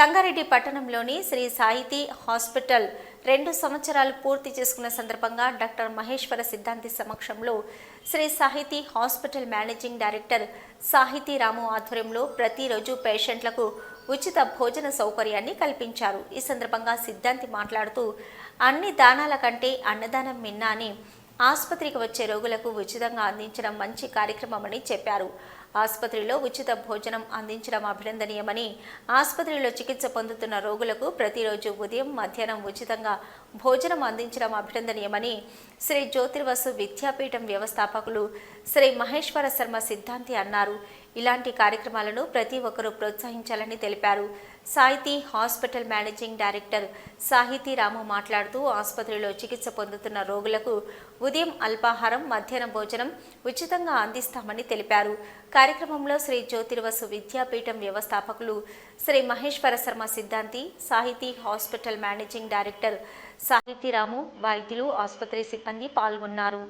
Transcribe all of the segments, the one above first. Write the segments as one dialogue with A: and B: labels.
A: సంగారెడ్డి పట్టణంలోని శ్రీ సాహితీ హాస్పిటల్ 2 సంవత్సరాలు పూర్తి చేసుకున్న సందర్భంగా డాక్టర్ మహేశ్వర సిద్ధాంతి సమక్షంలో శ్రీ సాహితీ హాస్పిటల్ మేనేజింగ్ డైరెక్టర్ సాహితీ రాము ఆధ్వర్యంలో ప్రతిరోజు పేషెంట్లకు ఉచిత భోజన సౌకర్యాన్ని కల్పించారు. ఈ సందర్భంగా సిద్ధాంతి మాట్లాడుతూ అన్ని దానాల కంటే అన్నదానం మిన్న అని ఆసుపత్రికి వచ్చే రోగులకు ఉచితంగా అందించడం మంచి కార్యక్రమమని చెప్పారు. ఆసుపత్రిలో ఉచిత భోజనం అందించడం అభినందనీయమని, ఆసుపత్రిలో చికిత్స పొందుతున్న రోగులకు ప్రతిరోజు ఉదయం మధ్యాహ్నం ఉచితంగా భోజనం అందించడం అభినందనీయమని శ్రీ జ్యోతిర్వసు విద్యాపీఠం వ్యవస్థాపకులు శ్రీ మహేశ్వర శర్మ సిద్ధాంతి అన్నారు. ఇలాంటి కార్యక్రమాలను ప్రతి ఒక్కరూ ప్రోత్సహించాలని తెలిపారు. సాహితీ హాస్పిటల్ మేనేజింగ్ డైరెక్టర్ సాహితీ రాము మాట్లాడుతూ ఆసుపత్రిలో చికిత్స పొందుతున్న రోగులకు ఉదయం అల్పాహారం, మధ్యాహ్నం భోజనం ఉచితంగా అందిస్తామని తెలిపారు. కార్యక్రమంలో శ్రీ జ్యోతిర్వసు విద్యాపీఠం వ్యవస్థాపకులు శ్రీ మహేశ్వర శర్మ సిద్ధాంతి, సాహితీ హాస్పిటల్ మేనేజింగ్ డైరెక్టర్ సాహితీ రాము, వైద్యులు, ఆసుపత్రి సిబ్బంది పాల్గొన్నారు.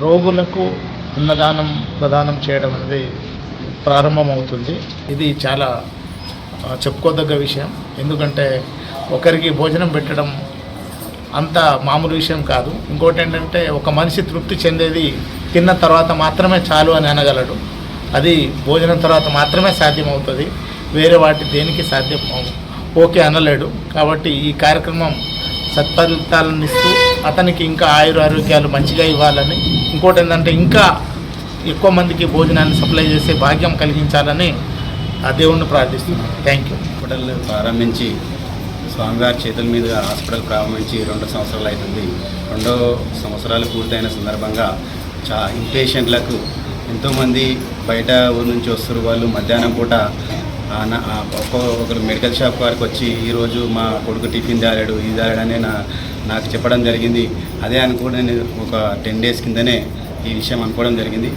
B: రోగులకు అన్నదానం ప్రదానం చేయడం అనేది ప్రారంభమవుతుంది. ఇది చాలా చెప్పుకోదగ్గ విషయం. ఎందుకంటే ఒకరికి భోజనం పెట్టడం అంత మామూలు విషయం కాదు. ఇంకోటి ఏంటంటే ఒక మనిషి తృప్తి చెందేది తిన్న తర్వాత మాత్రమే చాలు అని అనగలడు. అది భోజనం తర్వాత మాత్రమే సాధ్యమవుతుంది. వేరే వాటి దేనికి సాధ్యం ఓకే అనలేడు. కాబట్టి ఈ కార్యక్రమం సత్ఫలితాలను ఇస్తూ అతనికి ఇంకా ఆరోగ్యాలు మంచిగా ఇవ్వాలని, ఇంకోటి ఏంటంటే ఇంకా ఎక్కువ మందికి భోజనాన్ని సప్లై చేసే భాగ్యం కలిగించాలని ఆ దేవుణ్ణి ప్రార్థిస్తున్నాను. Thank you.
C: హాస్పిటల్ ప్రారంభించి స్వామివారి చేతుల మీద హాస్పిటల్ ప్రారంభించి 2 సంవత్సరాలు అవుతుంది. 2 సంవత్సరాలు పూర్తయిన సందర్భంగా ఇంపేషెంట్లకు ఎంతోమంది బయట ఊరు నుంచి వస్తారు. వాళ్ళు మధ్యాహ్నం పూట ఒకరు మెడికల్ షాప్ వారికి వచ్చి ఈరోజు మా కొడుకు టిఫిన్ తాగాడు, ఇది తాగాడని నాకు చెప్పడం జరిగింది. అదే అనుకోని నేను ఒక 10 డేస్ కిందనే ఈ విషయం అనుకోవడం జరిగింది.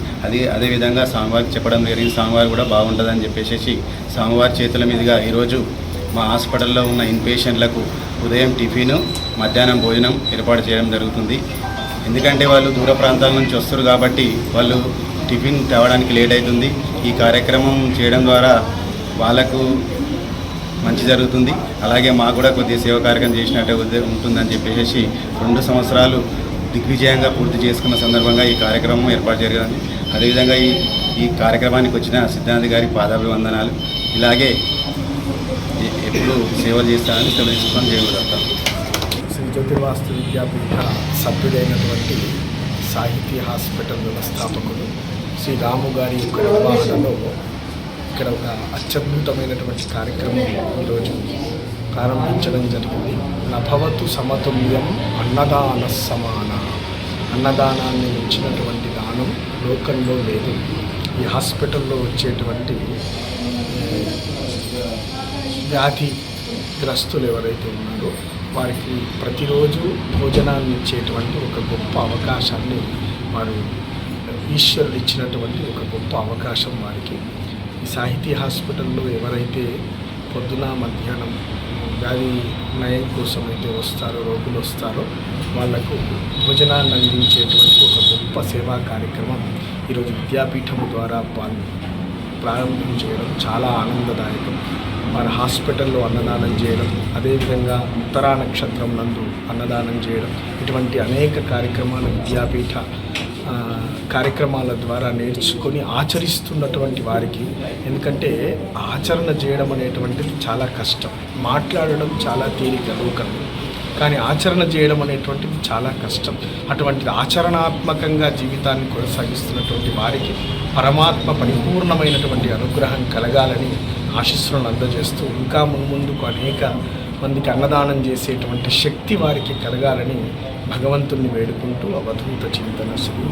C: అదేవిధంగా స్వామివారికి చెప్పడం జరిగింది. స్వామివారు కూడా బాగుంటుందని చెప్పేసి స్వామివారి చేతుల మీదుగా ఈరోజు మా హాస్పిటల్లో ఉన్న ఇన్పేషెంట్లకు ఉదయం టిఫిన్, మధ్యాహ్నం భోజనం ఏర్పాటు చేయడం జరుగుతుంది. ఎందుకంటే వాళ్ళు దూర ప్రాంతాల నుంచి వస్తారు కాబట్టి వాళ్ళు టిఫిన్ తేవడానికి లేట్ అవుతుంది. ఈ కార్యక్రమం చేయడం ద్వారా వాళ్ళకు మంచి జరుగుతుంది. అలాగే మాకు కూడా కొద్దిగా సేవ కార్యక్రమం చేసినట్టే ఉంటుందని చెప్పేసి 2 సంవత్సరాలు దిగ్విజయంగా పూర్తి చేసుకున్న సందర్భంగా ఈ కార్యక్రమం ఏర్పాటు జరిగింది. అదేవిధంగా ఈ కార్యక్రమానికి వచ్చిన సిద్ధాంతి గారికి పాదాభివందనాలు. ఇలాగే ఎప్పుడు సేవలు చేస్తానని తెలుసుకొని చేయగలుగుతాం.
D: శ్రీ జ్యోతిర్వాస్తు విద్యాపీఠ సభ్యుడైనటువంటి సాహితీ హాస్పిటల్ వ్యవస్థాపకులు శ్రీ రాము గారి యొక్క నిర్వహణలో ఇక్కడ ఒక అత్యద్భుతమైనటువంటి కార్యక్రమం ఈరోజు ప్రారంభించడం జరిగింది. నభవతు సమతుల్యం అన్నదాన సమాన. అన్నదానాన్ని మించినటువంటి దానం లోకంలో లేదు. ఈ హాస్పిటల్లో వచ్చేటువంటి వ్యాధిగ్రస్తులు ఎవరైతే ఉన్నారో వారికి ప్రతిరోజు భోజనాన్ని ఇచ్చేటువంటి ఒక గొప్ప అవకాశాన్ని వారు ఈశ్వరుడు ఇచ్చినటువంటి ఒక గొప్ప అవకాశం వారికి. ఈ సాహితీ హాస్పిటల్లో ఎవరైతే పొద్దున మధ్యాహ్నం వ్యాధి నయం కోసం అయితే వస్తారో, రోగులు వస్తారో వాళ్లకు భోజనాన్ని అందించేటువంటి ఒక గొప్ప సేవా కార్యక్రమం ఈరోజు విద్యాపీఠం ద్వారా ప్రారంభం చేయడం చాలా ఆనందదాయకం. వారి హాస్పిటల్లో అన్నదానం చేయడం, అదేవిధంగా ఉత్తరా నక్షత్రం నందు అన్నదానం చేయడం, ఇటువంటి అనేక కార్యక్రమాలు విద్యాపీఠ కార్యక్రమాల ద్వారా నేర్చుకొని ఆచరిస్తున్నటువంటి వారికి, ఎందుకంటే ఆచరణ చేయడం అనేటువంటిది చాలా కష్టం. మాట్లాడడం చాలా తేలిక లోకంలో, కానీ ఆచరణ చేయడం అనేటువంటిది చాలా కష్టం. అటువంటిది ఆచరణాత్మకంగా జీవితాన్ని కొనసాగిస్తున్నటువంటి వారికి పరమాత్మ పరిపూర్ణమైనటువంటి అనుగ్రహం కలగాలని ఆశీస్సులను అందజేస్తూ ఇంకా ముందుకు అనేక మందికి అన్నదానం చేసేటువంటి శక్తి వారికి కలగాలని భగవంతుణ్ణి వేడుకుంటూ అవధూత చింతన శ్రీ